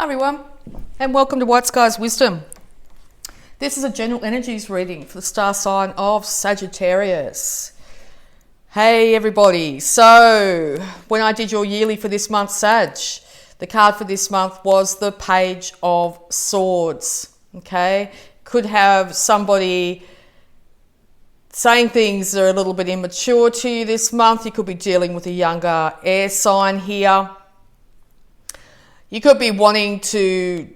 everyone, and welcome to Whiteskys Wisdom. This is a general energies reading for the star sign of Sagittarius. Hey everybody, so when I did your yearly for this month, Sag, the card for this month was the Page of Swords. Okay, could have somebody saying things that are a little bit immature to you this month. You could be dealing with a younger air sign here. You could be wanting to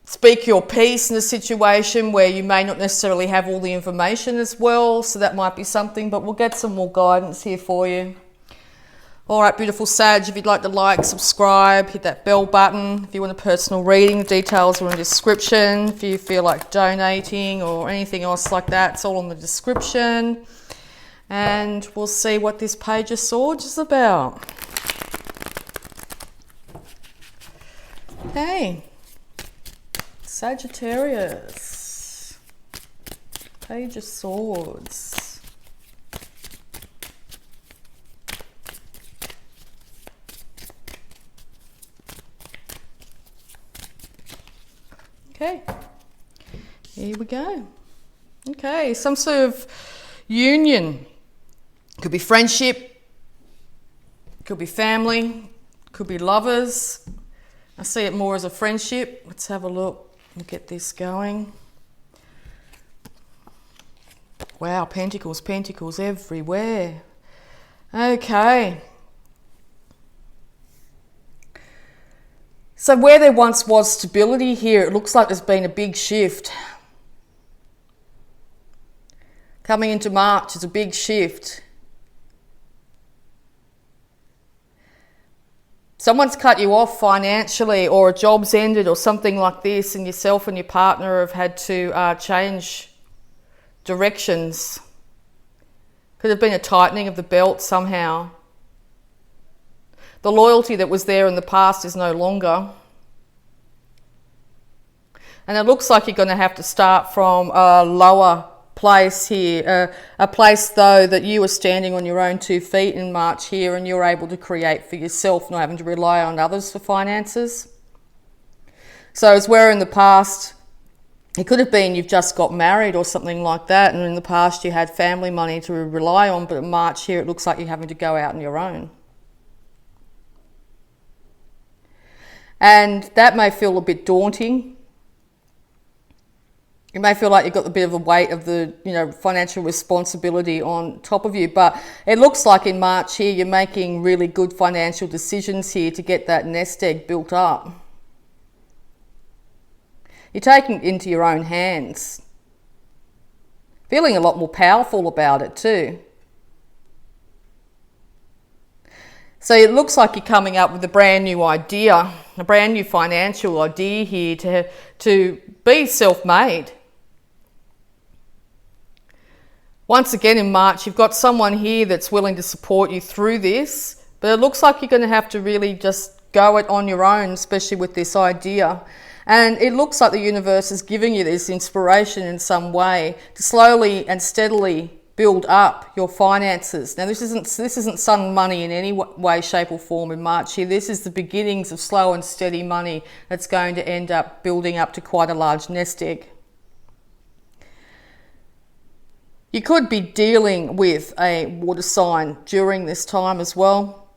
speak your piece in a situation where you may not necessarily have all the information as well. So that might be something, but we'll get some more guidance here for you. All right, beautiful Sag, if you'd like to like, subscribe, hit that bell button. If you want a personal reading, the details are in the description. If you feel like donating or anything else like that, it's all in the description. And we'll see what this Page of Swords is about. Okay, Sagittarius, Page of Swords. Okay, here we go. Okay, some sort of union. Could be friendship, could be family, could be lovers. I see it more as a friendship. Let's have a look and get this going. Wow, pentacles, pentacles everywhere. Okay. So where there once was stability here, it looks like there's been a big shift. Coming into March is a big shift. Someone's cut you off financially, or a job's ended or something like this, and yourself and your partner have had to change directions. Could have been a tightening of the belt somehow. The loyalty that was there in the past is no longer. And it looks like you're going to have to start from a lower place here, a place though that you are standing on your own 2 feet in March here, and you're able to create for yourself, not having to rely on others for finances. So as where in the past, it could have been you've just got married or something like that, and in the past you had family money to rely on, but in March here it looks like you're having to go out on your own. And that may feel a bit daunting. You may feel like you've got a bit of a weight of the, financial responsibility on top of you, but it looks like in March here, you're making really good financial decisions here to get that nest egg built up. You're taking it into your own hands. Feeling a lot more powerful about it too. So it looks like you're coming up with a brand new idea, a brand new financial idea here to be self-made. Once again in March, you've got someone here that's willing to support you through this, but it looks like you're going to have to really just go it on your own, especially with this idea. And it looks like the universe is giving you this inspiration in some way to slowly and steadily build up your finances. Now, this isn't sudden money in any way, shape or form in March here. This is the beginnings of slow and steady money that's going to end up building up to quite a large nest egg. You could be dealing with a water sign during this time as well.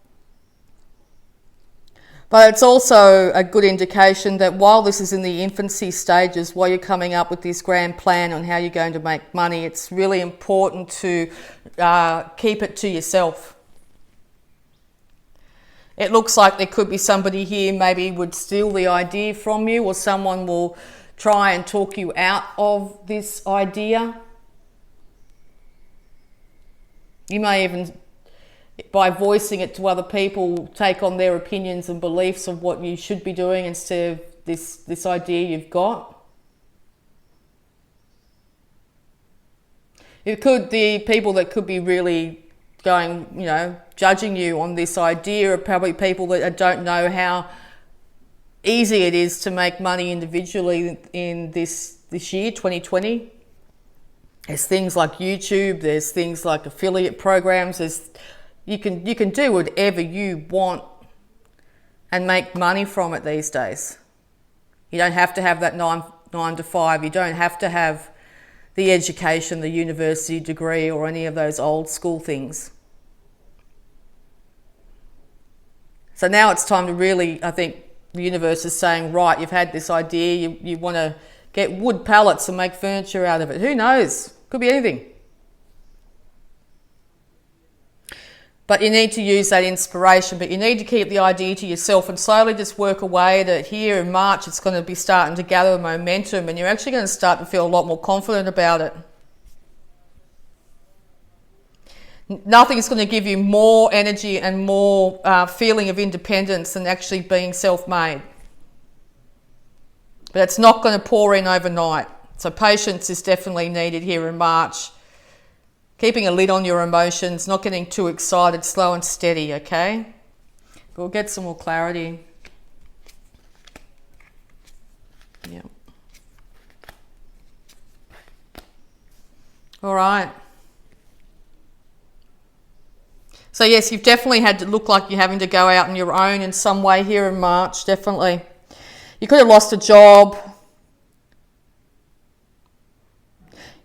But it's also a good indication that while this is in the infancy stages, while you're coming up with this grand plan on how you're going to make money, it's really important to keep it to yourself. It looks like there could be somebody here maybe would steal the idea from you, or someone will try and talk you out of this idea. You may even, by voicing it to other people, take on their opinions and beliefs of what you should be doing instead of this idea you've got. The people that could be really going, judging you on this idea are probably people that don't know how easy it is to make money individually in this year, 2020. There's things like YouTube, there's things like affiliate programs, you can do whatever you want and make money from it these days. You don't have to have that nine to five. You don't have to have the education, the university degree, or any of those old school things. So now it's time to really, I think the universe is saying, right, you've had this idea, you want to get wood pallets and make furniture out of it. Who knows? Could be anything. But you need to use that inspiration, but you need to keep the idea to yourself and slowly just work away at it. Here in March, it's going to be starting to gather momentum and you're actually going to start to feel a lot more confident about it. Nothing's going to give you more energy and more feeling of independence than actually being self-made. But it's not going to pour in overnight. So patience is definitely needed here in March. Keeping a lid on your emotions, not getting too excited, slow and steady, okay? We'll get some more clarity. Yeah. All right. So yes, you've definitely had to look like you're having to go out on your own in some way here in March, definitely. You could have lost a job.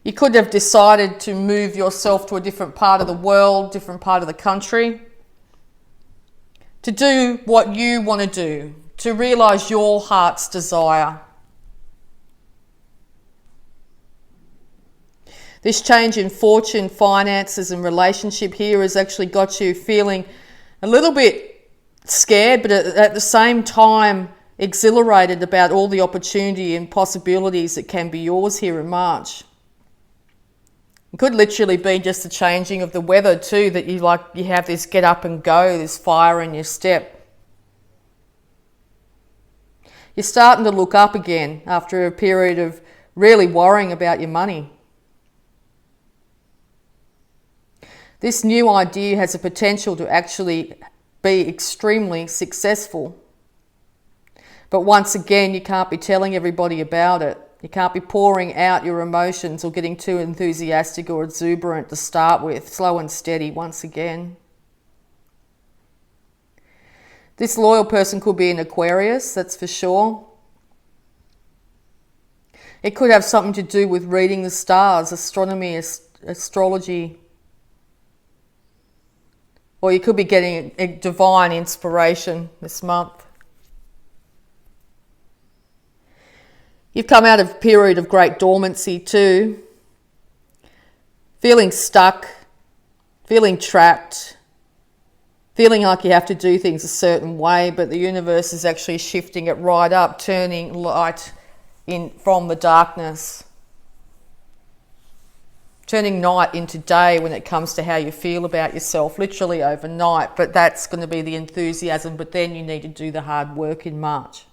You could have decided to move yourself to a different part of the world, different part of the country, to do what you want to do, to realise your heart's desire. This change in fortune, finances and relationship here has actually got you feeling a little bit scared, but at the same time exhilarated about all the opportunity and possibilities that can be yours here in March. It could literally be just the changing of the weather too, that you have this get up and go, this fire in your step. You're starting to look up again after a period of really worrying about your money. This new idea has the potential to actually be extremely successful. But once again, you can't be telling everybody about it. You can't be pouring out your emotions or getting too enthusiastic or exuberant to start with. Slow and steady once again. This loyal person could be an Aquarius, that's for sure. It could have something to do with reading the stars, astronomy, astrology. Or you could be getting a divine inspiration this month. You've come out of a period of great dormancy too. Feeling stuck, feeling trapped, feeling like you have to do things a certain way, but the universe is actually shifting it right up, turning light in from the darkness. Turning night into day when it comes to how you feel about yourself, literally overnight, but that's going to be the enthusiasm, but then you need to do the hard work in March.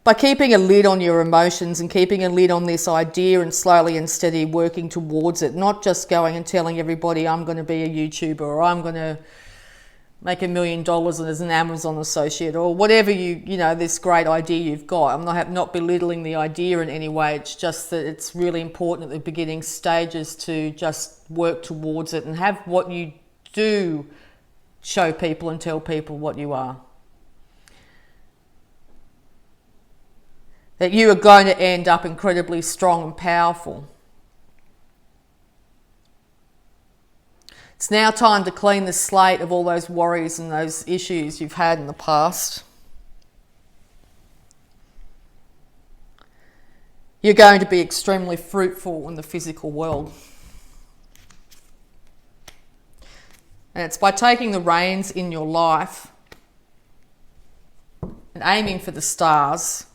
By keeping a lid on your emotions and keeping a lid on this idea and slowly and steady working towards it, not just going and telling everybody I'm going to be a YouTuber or I'm going to make $1 million as an Amazon associate or whatever this great idea you've got. I'm not belittling the idea in any way. It's just that it's really important at the beginning stages to just work towards it and have what you do show people and tell people what you are. That you are going to end up incredibly strong and powerful. It's now time to clean the slate of all those worries and those issues you've had in the past. You're going to be extremely fruitful in the physical world. And it's by taking the reins in your life and aiming for the stars,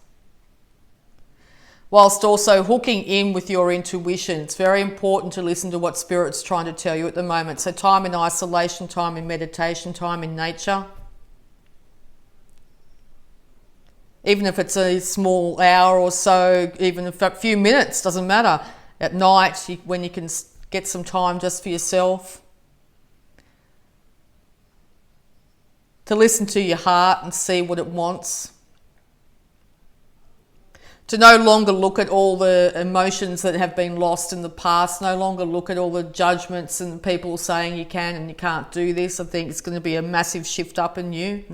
whilst also hooking in with your intuition. It's very important to listen to what Spirit's trying to tell you at the moment. So time in isolation, time in meditation, time in nature. Even if it's a small hour or so, even if a few minutes, doesn't matter. At night, when you can get some time just for yourself. To listen to your heart and see what it wants. To no longer look at all the emotions that have been lost in the past, no longer look at all the judgments and people saying you can and you can't do this. I think it's going to be a massive shift up in you.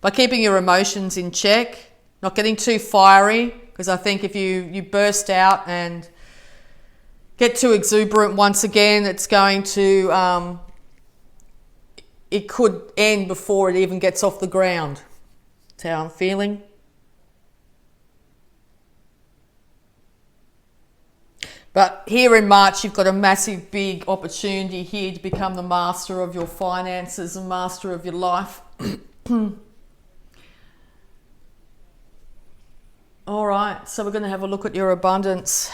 By keeping your emotions in check, not getting too fiery, because I think if you burst out and get too exuberant once again, it's going to, it could end before it even gets off the ground. That's how I'm feeling. But here in March, you've got a massive, big opportunity here to become the master of your finances and master of your life. All right, so we're going to have a look at your abundance.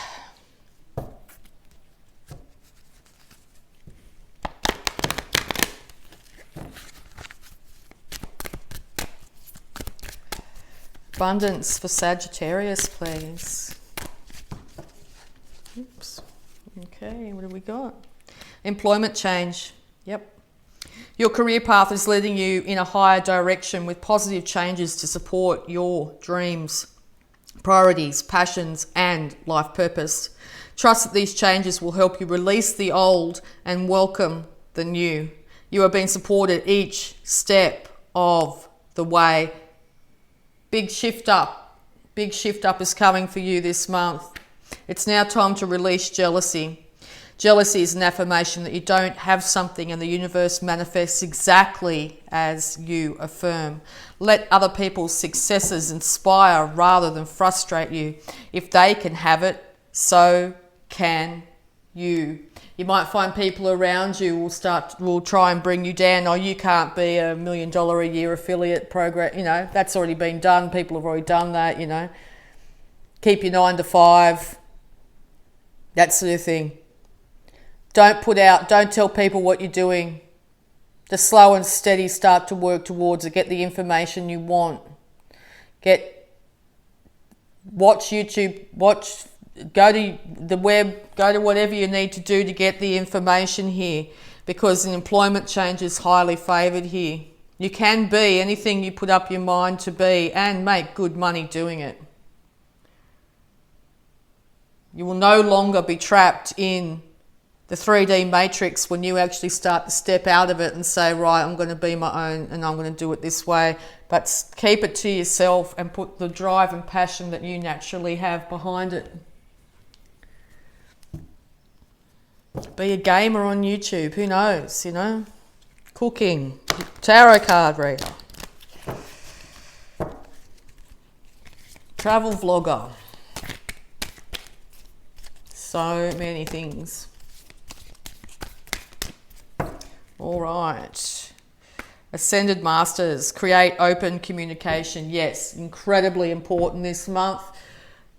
Abundance for Sagittarius, please. Oops. Okay, what have we got? Employment change. Yep. Your career path is leading you in a higher direction with positive changes to support your dreams, priorities, passions, and life purpose. Trust that these changes will help you release the old and welcome the new. You are being supported each step of the way. Big shift up is coming for you this month. It's now time to release jealousy. Jealousy is an affirmation that you don't have something and the universe manifests exactly as you affirm. Let other people's successes inspire rather than frustrate you. If they can have it, so can you. You might find people around you will try and bring you down. Oh, you can't be $1 million a year affiliate program. You know, that's already been done. People have already done that, you know. Keep your 9 to 5. That sort of thing. Don't tell people what you're doing. Just slow and steady start to work towards it. Get the information you want. Watch YouTube, go to the web, go to whatever you need to do to get the information here, because an employment change is highly favoured here. You can be anything you put up your mind to be and make good money doing it. You will no longer be trapped in the 3D matrix when you actually start to step out of it and say, right, I'm going to be my own and I'm going to do it this way. But keep it to yourself and put the drive and passion that you naturally have behind it. Be a gamer on YouTube, who knows, you know? Cooking, tarot card reader, travel vlogger. So many things. All right. Ascended Masters, create open communication. Yes, incredibly important this month.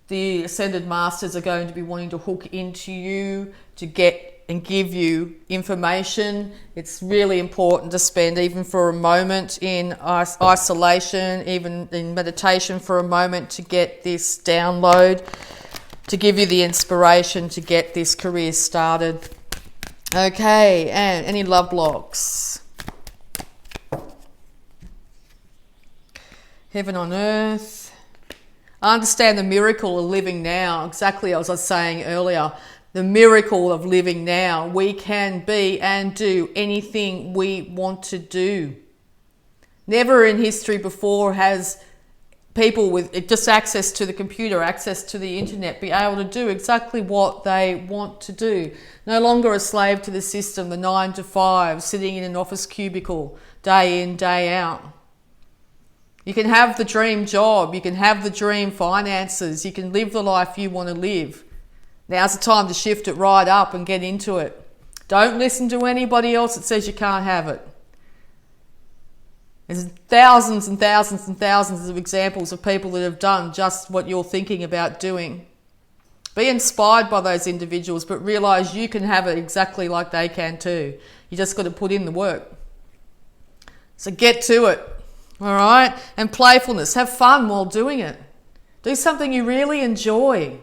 The Ascended Masters are going to be wanting to hook into you to get and give you information. It's really important to spend even for a moment in isolation, even in meditation for a moment to get this download, to give you the inspiration to get this career started. Okay, and any love blocks? Heaven on earth. I understand the miracle of living now, exactly as I was saying earlier. The miracle of living now. We can be and do anything we want to do. Never in history before has people with just access to the computer, access to the internet, be able to do exactly what they want to do. No longer a slave to the system, the 9 to 5, sitting in an office cubicle, day in, day out. You can have the dream job, you can have the dream finances, you can live the life you want to live. Now's the time to shift it right up and get into it. Don't listen to anybody else that says you can't have it. There's thousands and thousands and thousands of examples of people that have done just what you're thinking about doing. Be inspired by those individuals, but realise you can have it exactly like they can too. You just got to put in the work. So get to it, all right? And playfulness, have fun while doing it. Do something you really enjoy.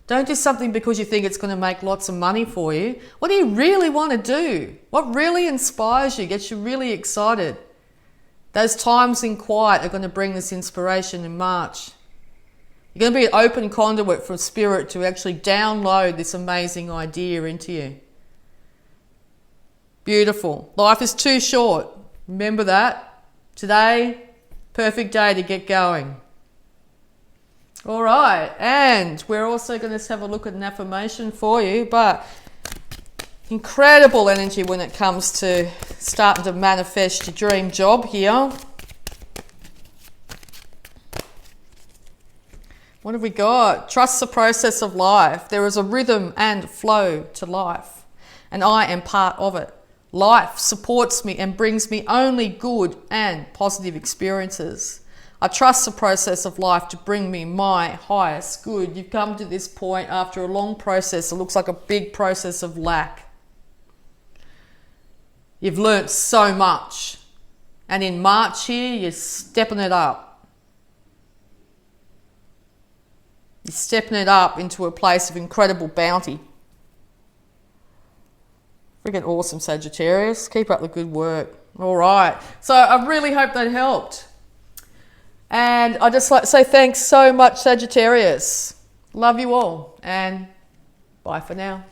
Don't do something because you think it's going to make lots of money for you. What do you really want to do? What really inspires you, gets you really excited? Those times in quiet are going to bring this inspiration in March. You're going to be an open conduit for Spirit to actually download this amazing idea into you. Beautiful. Life is too short. Remember that. Today, perfect day to get going. All right. And we're also going to have a look at an affirmation for you, but incredible energy when it comes to starting to manifest your dream job here. What have we got? Trust the process of life. There is a rhythm and flow to life, and I am part of it. Life supports me and brings me only good and positive experiences. I trust the process of life to bring me my highest good. You've come to this point after a long process. It looks like a big process of lack. You've learnt so much. And in March here, you're stepping it up. You're stepping it up into a place of incredible bounty. Freaking awesome, Sagittarius. Keep up the good work. All right. So I really hope that helped. And I'd just like to say thanks so much, Sagittarius. Love you all. And bye for now.